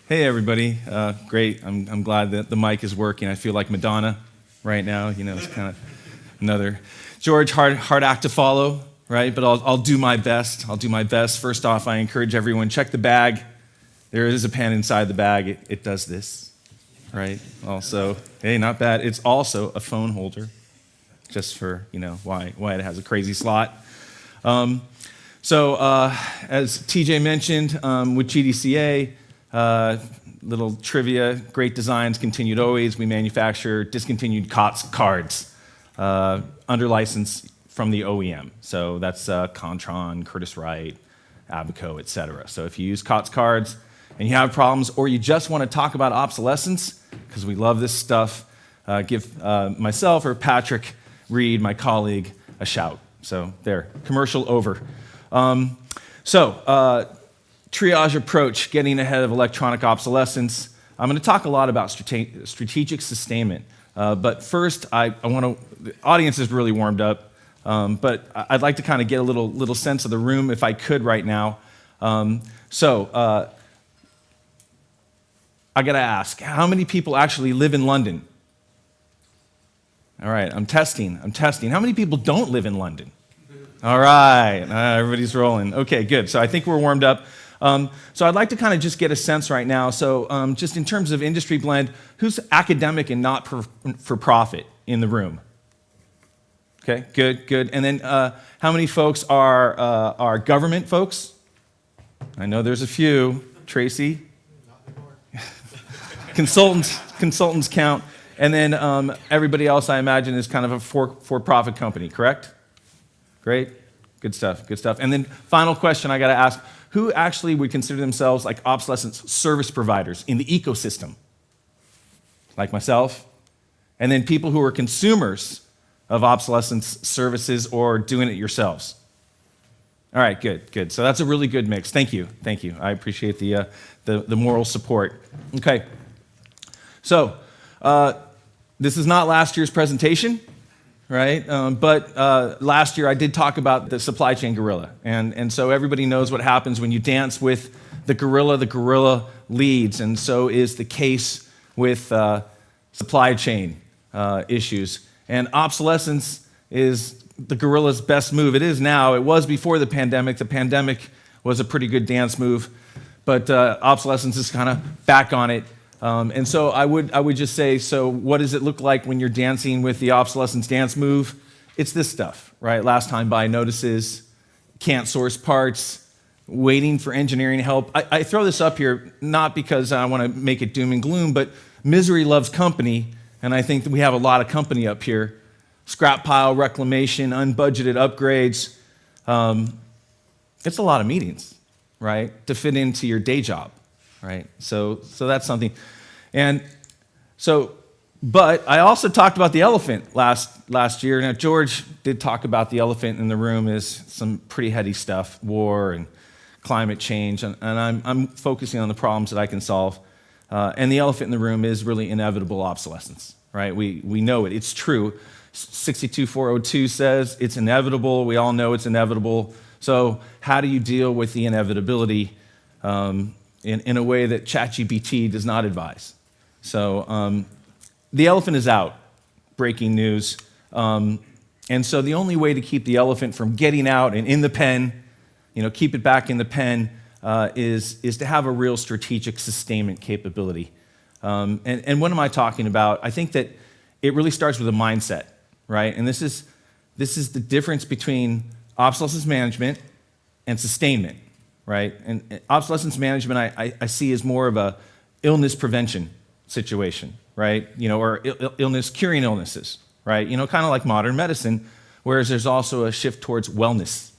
Hey everybody, great. I'm glad that the mic is working. I feel like Madonna right now. It's kind of another George hard act to follow, right? But I'll do my best. I'll do my best. First off, I encourage everyone, check the bag. There is a pen inside the bag. It does this, right? Also, hey, not bad. It's also a phone holder, just for why it has a crazy slot. As TJ mentioned, with GDCA. Little trivia, great designs, continued always. We manufacture discontinued COTS cards under license from the OEM. So that's Contron, Curtiss-Wright, Abaco, etc. So if you use COTS cards and you have problems, or you just want to talk about obsolescence, because we love this stuff, give myself or Patrick Reed, my colleague, a shout. So there, commercial over. Triage Approach, getting ahead of electronic obsolescence. I'm going to talk a lot about strategic sustainment. But first, the audience is really warmed up, but I'd like to kind of get a little sense of the room if I could right now. I got to ask, how many people actually live in London? All right, I'm testing. How many people don't live in London? All right, everybody's rolling. Okay, good. So I think we're warmed up. So I'd like to kind of just get a sense right now. So just in terms of industry blend, who's academic and not for profit in the room? Okay, good. And then how many folks are government folks? I know there's a few. Tracy? Not anymore. Consultants count. And then everybody else, I imagine, is kind of a for-profit company, correct? Great. Good stuff. And then final question I got to ask. Who actually would consider themselves like obsolescence service providers in the ecosystem? Like myself. And then people who are consumers of obsolescence services or doing it yourselves. All right, good. So that's a really good mix. Thank you. I appreciate the moral support. Okay. So this is not last year's presentation. Right? But last year I did talk about the supply chain gorilla. And so everybody knows what happens when you dance with the gorilla leads. And so is the case with supply chain issues. And obsolescence is the gorilla's best move. It is now. It was before the pandemic. The pandemic was a pretty good dance move. But obsolescence is kind of back on it. And so I would just say, so what does it look like when you're dancing with the obsolescence dance move? It's this stuff, right? Last time buy notices, can't source parts, waiting for engineering help. I throw this up here not because I want to make it doom and gloom, but misery loves company, and I think that we have a lot of company up here. Scrap pile, reclamation, unbudgeted upgrades. It's a lot of meetings, right, to fit into your day job. Right, so that's something, but I also talked about the elephant last year. Now George did talk about the elephant in the room is some pretty heady stuff, war and climate change, and I'm focusing on the problems that I can solve. And the elephant in the room is really inevitable obsolescence. Right, we know it. It's true. 62402 says it's inevitable. We all know it's inevitable. So how do you deal with the inevitability? In a way that ChatGPT does not advise. So the elephant is out, breaking news. And so the only way to keep the elephant from getting out and in the pen, keep it back in the pen, is to have a real strategic sustainment capability. And what am I talking about? I think that it really starts with a mindset, right? And this is the difference between obsolescence management and sustainment. Right? And obsolescence management I see as more of a illness prevention situation, right? Or illness, curing illnesses, right? Kind of like modern medicine, whereas there's also a shift towards wellness.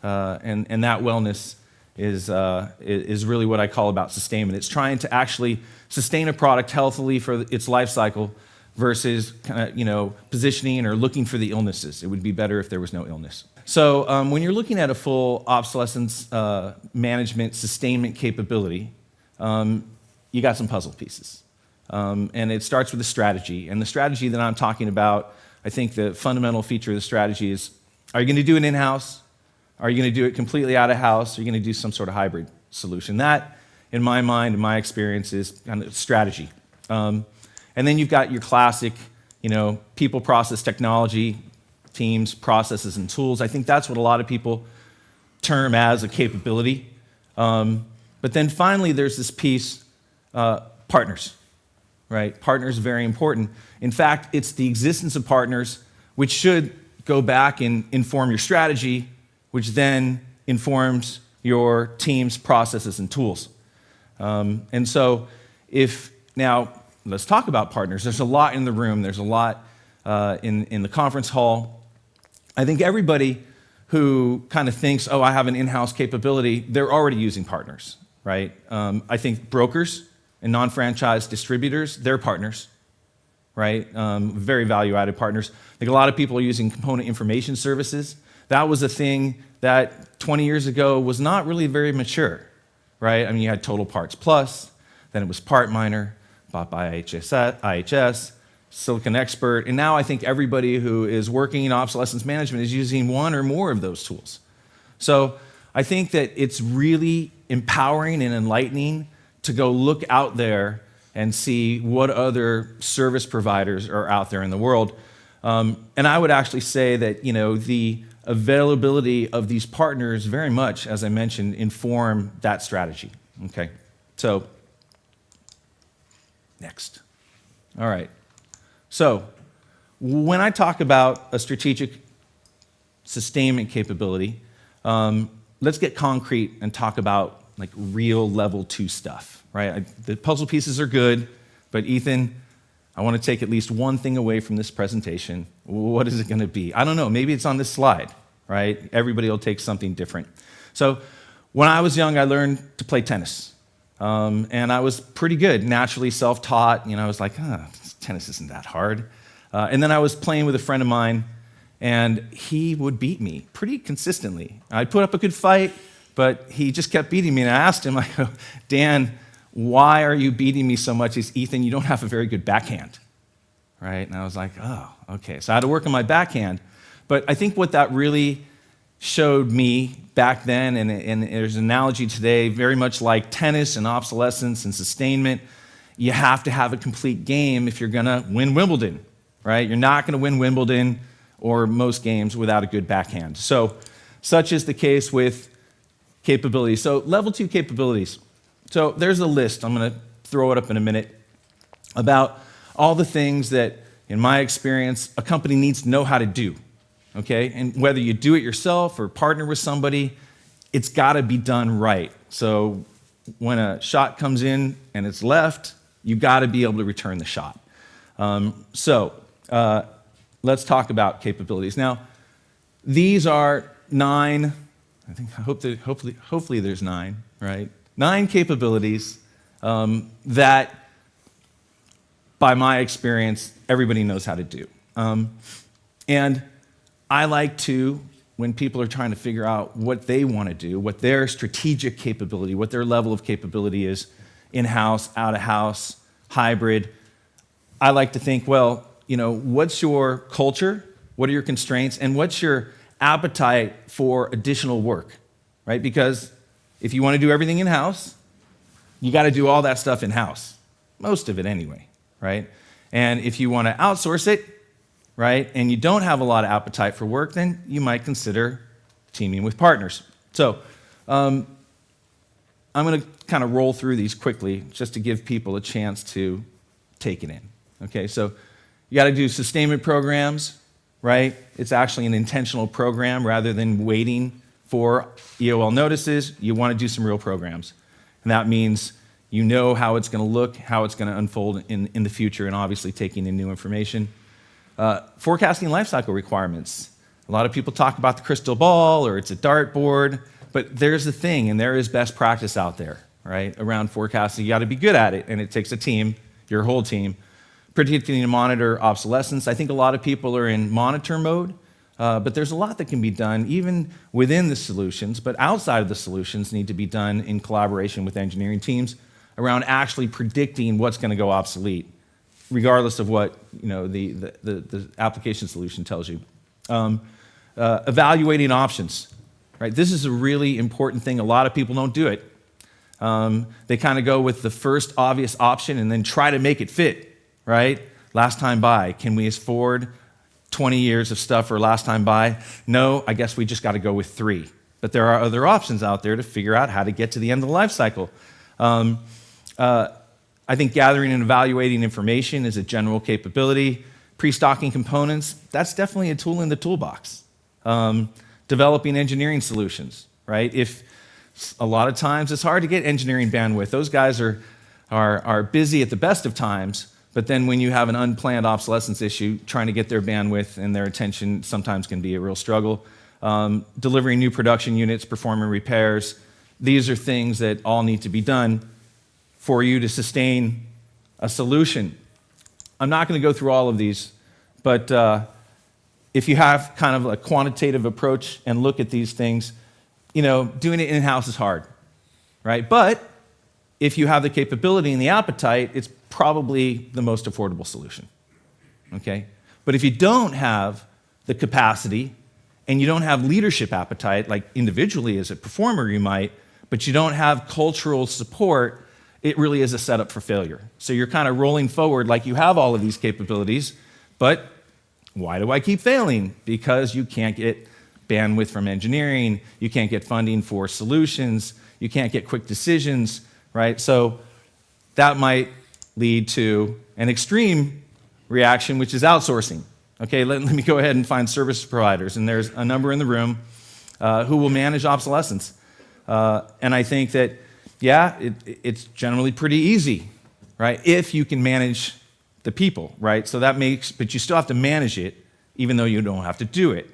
And that wellness is really what I call about sustainment. It's trying to actually sustain a product healthily for its life cycle versus kind of, positioning or looking for the illnesses. It would be better if there was no illness. So when you're looking at a full obsolescence management sustainment capability, you got some puzzle pieces. And it starts with a strategy. And the strategy that I'm talking about, I think the fundamental feature of the strategy is, are you going to do it in-house? Are you going to do it completely out of house? Are you going to do some sort of hybrid solution? That in my mind, in my experience, is kind of strategy. And then you've got your classic, people, process, technology, teams, processes, and tools. I think that's what a lot of people term as a capability. But then finally, there's this piece, partners, right? Partners are very important. In fact, it's the existence of partners which should go back and inform your strategy, which then informs your team's processes and tools. And so now let's talk about partners. There's a lot in the room. There's a lot in the conference hall. I think everybody who kind of thinks, oh, I have an in-house capability, they're already using partners, right? I think brokers and non-franchise distributors, they're partners, right? Very value-added partners. I think a lot of people are using component information services. That was a thing that 20 years ago was not really very mature, right? I mean, you had Total Parts Plus, then it was PartMiner, bought by IHS, Silicon Expert, and now I think everybody who is working in obsolescence management is using one or more of those tools. So I think that it's really empowering and enlightening to go look out there and see what other service providers are out there in the world. And I would actually say that the availability of these partners very much, as I mentioned, inform that strategy. Okay, so next. All right. So when I talk about a strategic sustainment capability, let's get concrete and talk about like real level 2 stuff, right? The puzzle pieces are good, but Ethan, I want to take at least one thing away from this presentation. What is it going to be? I don't know. Maybe it's on this slide, right? Everybody will take something different. So when I was young, I learned to play tennis. And I was pretty good, naturally self-taught. I was like, tennis isn't that hard. And then I was playing with a friend of mine, and he would beat me pretty consistently. I'd put up a good fight, but he just kept beating me. And I asked him, I go, Dan, why are you beating me so much? He's, Ethan, you don't have a very good backhand, right? And I was like, oh, okay. So I had to work on my backhand. But I think what that really showed me back then, and there's an analogy today, very much like tennis and obsolescence and sustainment, you have to have a complete game if you're going to win Wimbledon, right? You're not going to win Wimbledon or most games without a good backhand. So such is the case with capabilities. So level 2 capabilities. So there's a list. I'm going to throw it up in a minute about all the things that, in my experience, a company needs to know how to do, okay? And whether you do it yourself or partner with somebody, it's got to be done right. So when a shot comes in and it's left, you've got to be able to return the shot. Let's talk about capabilities. Now, these are 9, I think, hopefully there's 9, right? 9 capabilities that, by my experience, everybody knows how to do. And I like to, when people are trying to figure out what they want to do, what their strategic capability, what their level of capability is, in-house, out-of-house, hybrid, I like to think, well, what's your culture? What are your constraints? And what's your appetite for additional work, right? Because if you want to do everything in-house, you got to do all that stuff in-house, most of it anyway, right? And if you want to outsource it, right, and you don't have a lot of appetite for work, then you might consider teaming with partners. So I'm going to kind of roll through these quickly just to give people a chance to take it in. Okay, so you got to do sustainment programs, right? It's actually an intentional program rather than waiting for EOL notices. You want to do some real programs. And that means you know how it's going to look, how it's going to unfold in the future, and obviously taking in new information. Forecasting lifecycle requirements. A lot of people talk about the crystal ball or it's a dartboard, but there's the thing, and there is best practice out there, right, around forecasting. You got to be good at it, and it takes a team, your whole team, particularly to monitor obsolescence. I think a lot of people are in monitor mode, but there's a lot that can be done even within the solutions, but outside of the solutions need to be done in collaboration with engineering teams around actually predicting what's going to go obsolete, regardless of what the application solution tells you. Evaluating options, right? This is a really important thing. A lot of people don't do it. They kind of go with the first obvious option and then try to make it fit, right? Last time buy, can we afford 20 years of stuff for last time buy? No, I guess we just got to go with 3. But there are other options out there to figure out how to get to the end of the life cycle. I think gathering and evaluating information is a general capability. Pre-stocking components, that's definitely a tool in the toolbox. Developing engineering solutions, right? If a lot of times it's hard to get engineering bandwidth. Those guys are busy at the best of times, but then when you have an unplanned obsolescence issue, trying to get their bandwidth and their attention sometimes can be a real struggle. Delivering new production units, performing repairs, these are things that all need to be done for you to sustain a solution. I'm not going to go through all of these, but if you have kind of a quantitative approach and look at these things, doing it in-house is hard, right? But if you have the capability and the appetite, it's probably the most affordable solution, okay? But if you don't have the capacity and you don't have leadership appetite, like individually as a performer you might, but you don't have cultural support, it really is a setup for failure. So you're kind of rolling forward like you have all of these capabilities, but why do I keep failing? Because you can't get bandwidth from engineering, you can't get funding for solutions, you can't get quick decisions, right? So that might lead to an extreme reaction, which is outsourcing. Okay, let me go ahead and find service providers, and there's a number in the room who will manage obsolescence. And I think that, it's generally pretty easy, right? If you can manage the people, right? So but you still have to manage it, even though you don't have to do it,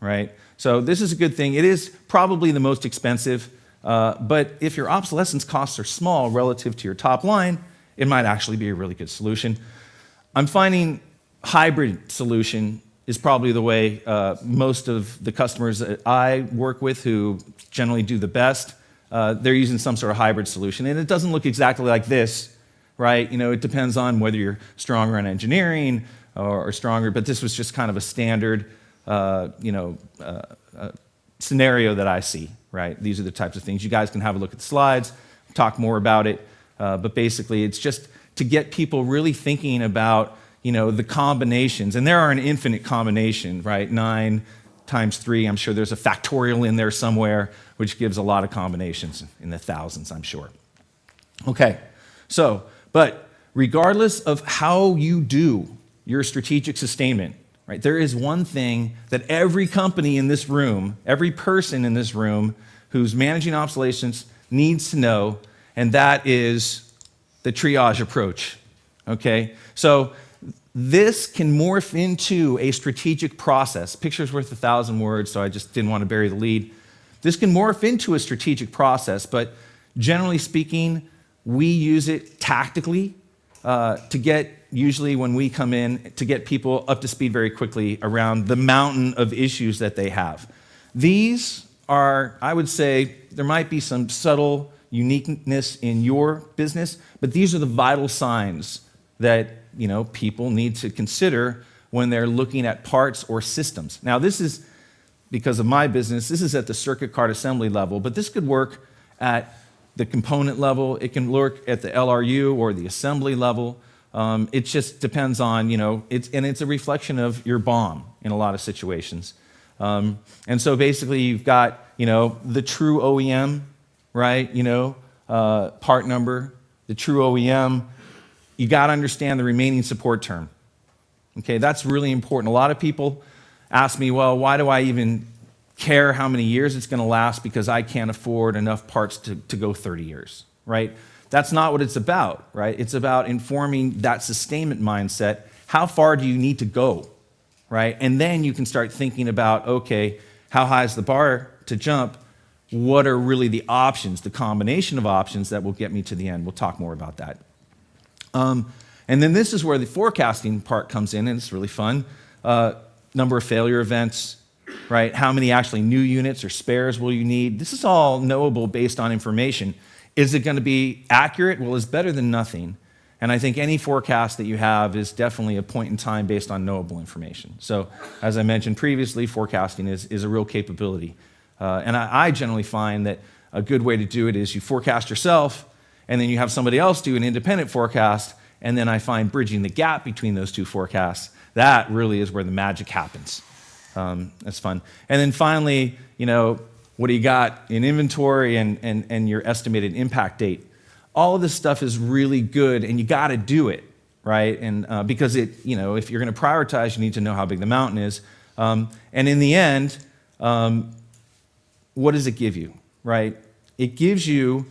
right? So this is a good thing. It is probably the most expensive, but if your obsolescence costs are small relative to your top line, it might actually be a really good solution. I'm finding hybrid solution is probably the way most of the customers that I work with who generally do the best, they're using some sort of hybrid solution. And it doesn't look exactly like this, right? It depends on whether you're stronger in engineering or stronger, but this was just kind of a standard, scenario that I see, right? These are the types of things. You guys can have a look at the slides, talk more about it, but basically it's just to get people really thinking about, the combinations, and there are an infinite combination, right? 9 times 3, I'm sure there's a factorial in there somewhere, which gives a lot of combinations in the thousands, I'm sure. Okay, but regardless of how you do your strategic sustainment, right, there is one thing that every company in this room, every person in this room who's managing obsolescence needs to know, and that is the triage approach, okay? So this can morph into a strategic process. Picture's worth 1,000 words, so I just didn't want to bury the lead. This can morph into a strategic process, but generally speaking, we use it tactically to get, usually when we come in, to get people up to speed very quickly around the mountain of issues that they have. These are, I would say, there might be some subtle uniqueness in your business, but these are the vital signs that people need to consider when they're looking at parts or systems. Now, this is, because of my business, this is at the circuit card assembly level, but this could work at the component level. It can work at the LRU or the assembly level. It just depends on, it's a reflection of your BOM in a lot of situations. And so basically you've got, the true OEM, right? Part number, the true OEM. You got to understand the remaining support term. Okay, that's really important. A lot of people ask me, well, why do I even care how many years it's going to last because I can't afford enough parts to go 30 years, right? That's not what it's about, right? It's about informing that sustainment mindset. How far do you need to go, right? And then you can start thinking about, okay, how high is the bar to jump? What are really the options, the combination of options that will get me to the end? We'll talk more about that. And then this is where the forecasting part comes in, and it's really fun. Number of failure events, right? How many actually new units or spares will you need? This is all knowable based on information. Is it going to be accurate? Well, it's better than nothing. And I think any forecast that you have is definitely a point in time based on knowable information. So as I mentioned previously, forecasting is a real capability. And I generally find that a good way to do it is you forecast yourself, and then you have somebody else do an independent forecast, and then I find bridging the gap between those two forecasts. That really is where the magic happens. That's fun. And then finally, what do you got in inventory and your estimated impact date? All of this stuff is really good, and you got to do it, right? And because if you're going to prioritize, you need to know how big the mountain is. And in the end, what does it give you, right? It gives you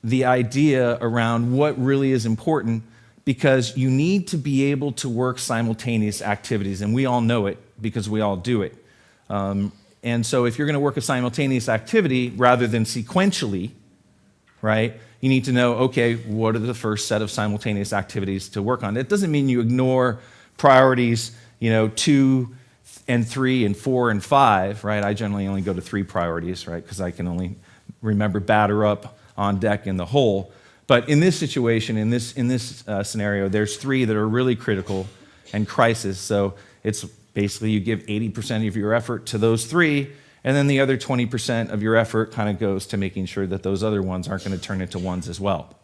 the idea around what really is important, because you need to be able to work simultaneous activities, and we all know it because we all do it. And so if you're going to work a simultaneous activity rather than sequentially, right, you need to know, okay, what are the first set of simultaneous activities to work on? It doesn't mean you ignore priorities, 2 and 3 and 4 and 5, right? I generally only go to 3 priorities, right, because I can only remember batter up, on deck, in the hole. But in this situation, in this scenario, there's 3 that are really critical and crisis. So it's basically you give 80% of your effort to those 3, and then the other 20% of your effort kind of goes to making sure that those other ones aren't going to turn into ones as well.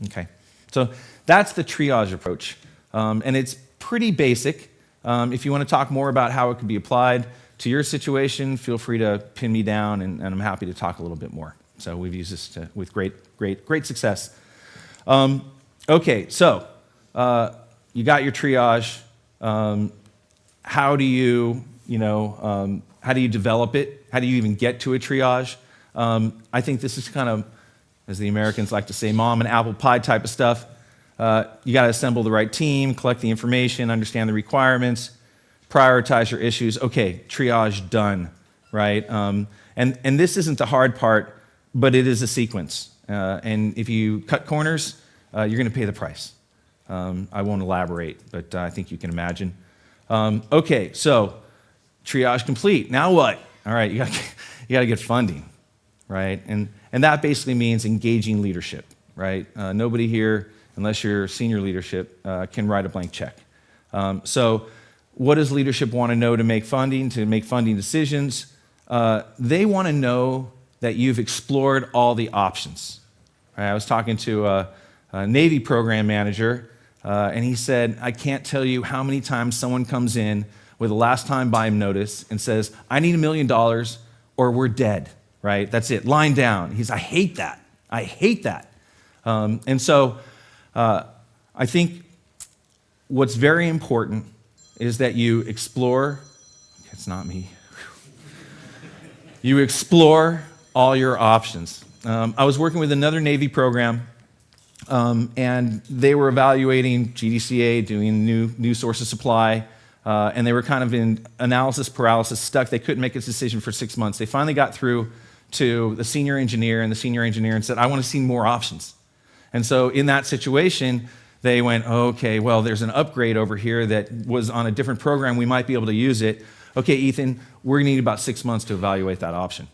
Okay, so that's the triage approach, and it's pretty basic. If you want to talk more about how it could be applied to your situation, feel free to pin me down, and I'm happy to talk a little bit more. So we've used this with great success. Okay, so you got your triage. How do you develop it? How do you even get to a triage? I think this is kind of, as the Americans like to say, mom and apple pie type of stuff. You got to assemble the right team, collect the information, understand the requirements, prioritize your issues. Okay, triage done, right? And this isn't the hard part, but it is a sequence. And if you cut corners, you're going to pay the price. I won't elaborate, but I think you can imagine. Okay, so triage complete. Now what? All right, you got to get funding, right? And that basically means engaging leadership, right? Nobody here, unless you're senior leadership, can write a blank check. So what does leadership want to know to make funding decisions? They want to know that you've explored all the options. Right? I was talking to a Navy program manager, and he said, I can't tell you how many times someone comes in with a last time buy notice and says, I need $1 million or we're dead, right? That's it, line down. I hate that. I hate that. And so I think what's very important is that you explore, it's not me, you explore all your options. I was working with another Navy program, and they were evaluating GDCA, doing new source of supply, and they were kind of in analysis paralysis, stuck. They couldn't make a decision for 6 months. They finally got through to the senior engineer, and the senior engineer said, I want to see more options. And so in that situation, they went, okay, well, there's an upgrade over here that was on a different program. We might be able to use it. Okay, Ethan, we're going to need about 6 months to evaluate that option.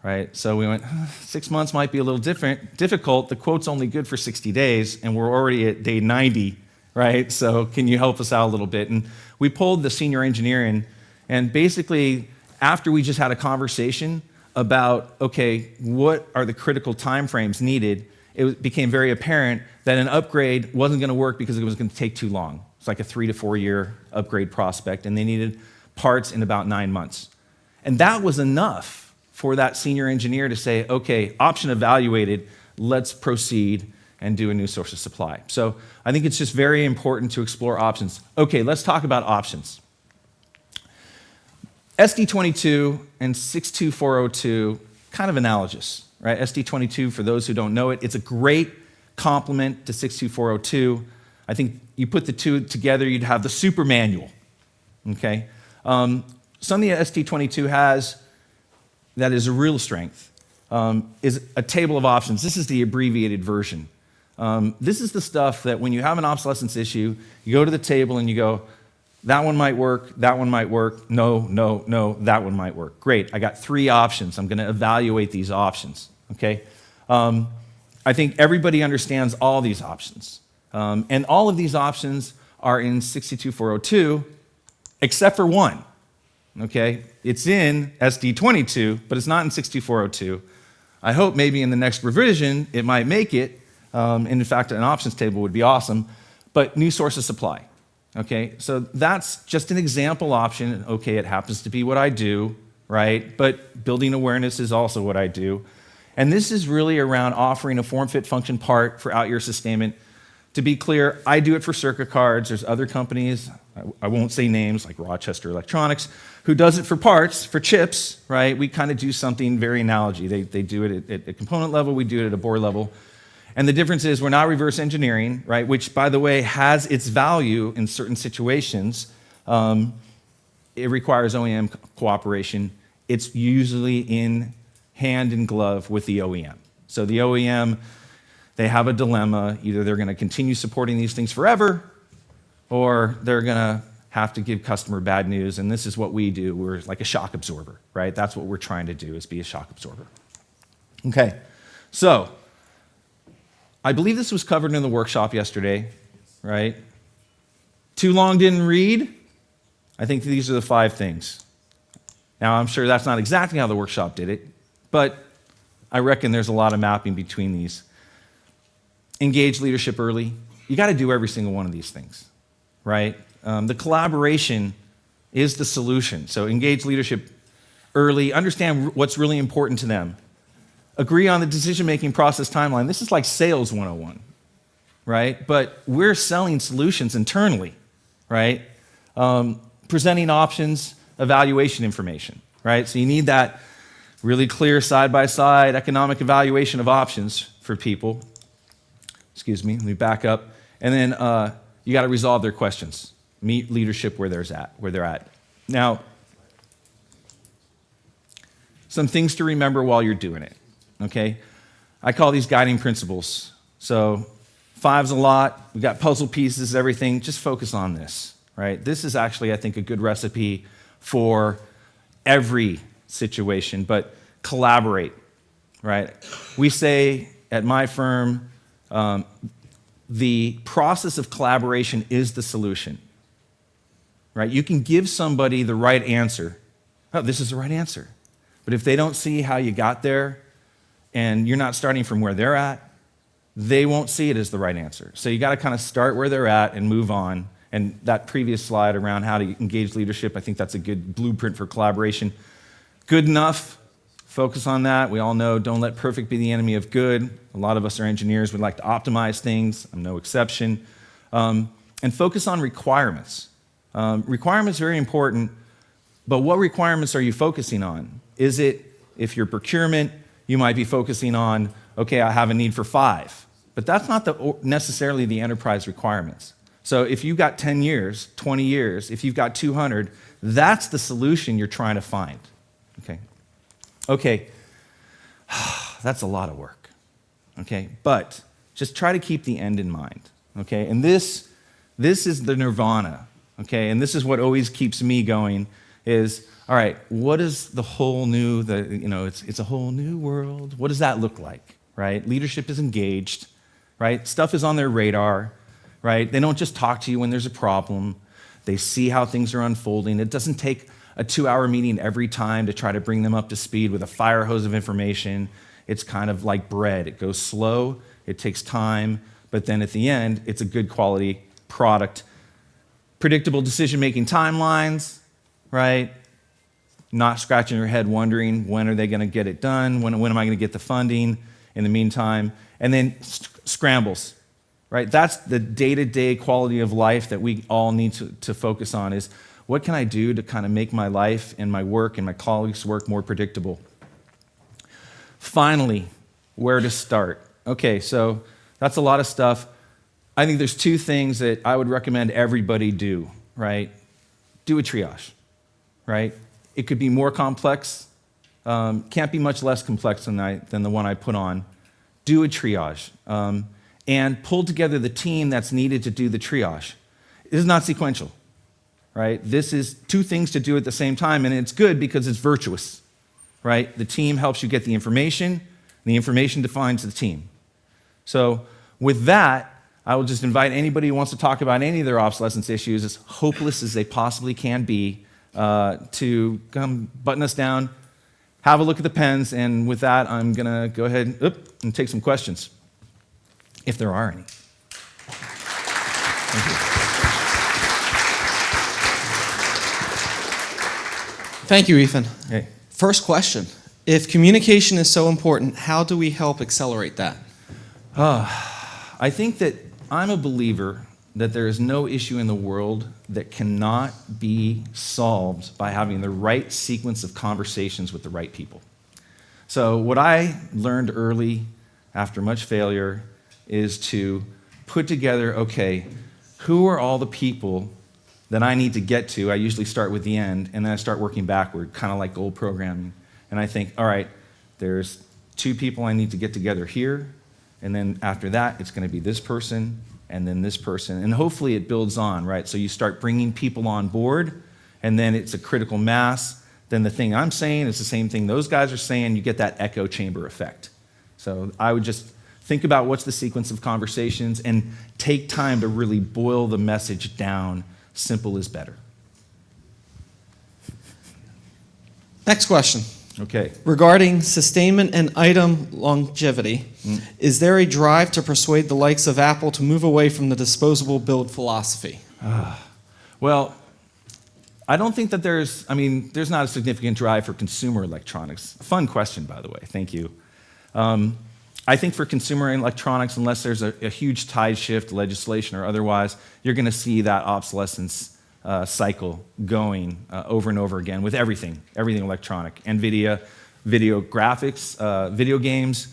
Right? So we went, 6 months might be a little difficult. The quote's only good for 60 days, and we're already at day 90, right? So can you help us out a little bit? And we pulled the senior engineer in, and basically, after we just had a conversation about, okay, what are the critical timeframes needed, it became very apparent that an upgrade wasn't going to work because it was going to take too long. It's like a 3 to 4 year upgrade prospect, and they needed parts in about 9 months. And that was enough for that senior engineer to say, okay, option evaluated, let's proceed and do a new source of supply. So I think it's just very important to explore options. Okay, let's talk about options. SD22 and 62402, kind of analogous, right? SD22, for those who don't know it, it's a great complement to 62402. I think you put the two together, you'd have the super manual, okay? Something that SD22 has that is a real strength is a table of options. This is the abbreviated version. This is the stuff that when you have an obsolescence issue, you go to the table and you go, that one might work, that one might work, no, that one might work. Great, I got 3 options. I'm going to evaluate these options, okay? I think everybody understands all these options. And all of these options are in 62402, except for one, okay? It's in SD22, but it's not in 62402. I hope maybe in the next revision it might make it, and in fact an options table would be awesome, but new source of supply. Okay, so that's just an example option. Okay, it happens to be what I do, right? But building awareness is also what I do. And this is really around offering a form, fit, function part for out-year sustainment. To be clear, I do it for circuit cards. There's other companies, I won't say names, like Rochester Electronics, who does it for parts, for chips, right? We kind of do something very analogy. They do it at a component level, we do it at a board level. And the difference is we're not reverse engineering, right? Which, by the way, has its value in certain situations. It requires OEM cooperation. It's usually in hand in glove with the OEM. So the OEM, they have a dilemma. Either they're going to continue supporting these things forever, or they're going to have to give customer bad news. And this is what we do. We're like a shock absorber, right? That's what we're trying to do, is be a shock absorber. Okay, so I believe this was covered in the workshop yesterday, right? Too long didn't read? I think these are the 5 things. Now, I'm sure that's not exactly how the workshop did it, but I reckon there's a lot of mapping between these. Engage leadership early. You got to do every single one of these things, right? The collaboration is the solution. So engage leadership early. Understand what's really important to them. Agree on the decision-making process timeline. This is like sales 101, right? But we're selling solutions internally, right? Presenting options, evaluation information, right? So you need that really clear side-by-side economic evaluation of options for people. Excuse me, let me back up. And then you got to resolve their questions. Meet leadership where they're at. Now, some things to remember while you're doing it. Okay, I call these guiding principles. So 5's a lot. We got puzzle pieces, everything. Just focus on this, right? This is actually, I think, a good recipe for every situation, but collaborate, right? We say at my firm, the process of collaboration is the solution, right? You can give somebody the right answer. Oh, this is the right answer. But if they don't see how you got there, and you're not starting from where they're at, they won't see it as the right answer. So you got to kind of start where they're at and move on. And that previous slide around how to engage leadership, I think that's a good blueprint for collaboration. Good enough, focus on that. We all know don't let perfect be the enemy of good. A lot of us are engineers. We like to optimize things. I'm no exception. And focus on requirements. Requirements are very important, but what requirements are you focusing on? Is it, if you're procurement, you might be focusing on, okay, I have a need for 5. But that's not necessarily the enterprise requirements. So if you've got 10 years, 20 years, if you've got 200, that's the solution you're trying to find. Okay, that's a lot of work. Okay, but just try to keep the end in mind. Okay, and this is the nirvana. Okay, and this is what always keeps me going is, all right, what is the whole new, it's a whole new world. What does that look like, right? Leadership is engaged, right? Stuff is on their radar, right? They don't just talk to you when there's a problem. They see how things are unfolding. It doesn't take a 2-hour meeting every time to try to bring them up to speed with a fire hose of information. It's kind of like bread. It goes slow, it takes time, but then at the end, it's a good quality product. Predictable decision-making timelines, right? Not scratching your head wondering, when are they going to get it done? When am I going to get the funding in the meantime? And then scrambles, right? That's the day-to-day quality of life that we all need to focus on is what can I do to kind of make my life and my work and my colleagues' work more predictable? Finally, where to start? Okay, so that's a lot of stuff. I think there's 2 things that I would recommend everybody do, right? Do a triage, right? It could be more complex, can't be much less complex than the one I put on. Do a triage and pull together the team that's needed to do the triage. This is not sequential, right? This is 2 things to do at the same time, and it's good because it's virtuous, right? The team helps you get the information, and the information defines the team. So with that, I will just invite anybody who wants to talk about any of their obsolescence issues, as hopeless as they possibly can be, to come button us down, have a look at the pens, and with that, I'm going to go ahead and take some questions, if there are any. Thank you. Thank you, Ethan. Hey. First question. If communication is so important, how do we help accelerate that? I think that I'm a believer that there is no issue in the world that cannot be solved by having the right sequence of conversations with the right people. So what I learned early, after much failure, is to put together, okay, who are all the people that I need to get to? I usually start with the end, and then I start working backward, kind of like goal programming. And I think, all right, there's 2 people I need to get together here, and then after that, it's going to be this person, and then this person, and hopefully it builds on, right? So you start bringing people on board, and then it's a critical mass. Then the thing I'm saying is the same thing those guys are saying. You get that echo chamber effect. So I would just think about what's the sequence of conversations and take time to really boil the message down. Simple is better. Next question. Okay. Regarding sustainment and item longevity, is there a drive to persuade the likes of Apple to move away from the disposable build philosophy? Well, I don't think that there's not a significant drive for consumer electronics. Fun question, by the way. Thank you. I think for consumer electronics, unless there's a huge tide shift, legislation or otherwise, you're going to see that obsolescence cycle going over and over again with everything electronic. NVIDIA, video graphics, video games,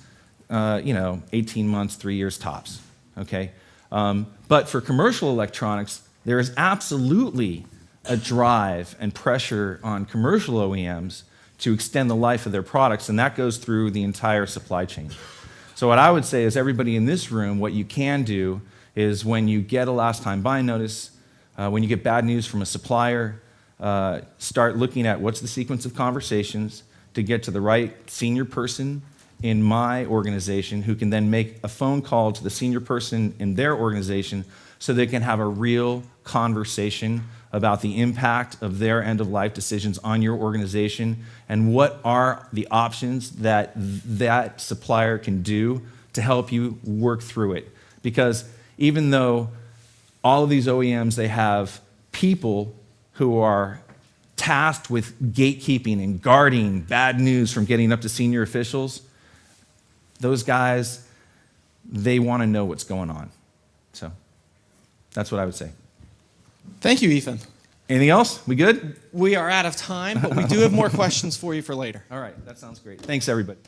18 months, 3 years tops, okay? But for commercial electronics, there is absolutely a drive and pressure on commercial OEMs to extend the life of their products, and that goes through the entire supply chain. So what I would say is everybody in this room, what you can do is when you get a last time buy notice, when you get bad news from a supplier, start looking at what's the sequence of conversations to get to the right senior person in my organization who can then make a phone call to the senior person in their organization so they can have a real conversation about the impact of their end-of-life decisions on your organization and what are the options that that supplier can do to help you work through it. Because even though all of these OEMs, they have people who are tasked with gatekeeping and guarding bad news from getting up to senior officials, those guys, they want to know what's going on. So that's what I would say. Thank you, Ethan. Anything else? We good? We are out of time, but we do have more questions for you for later. All right, that sounds great. Thanks, everybody.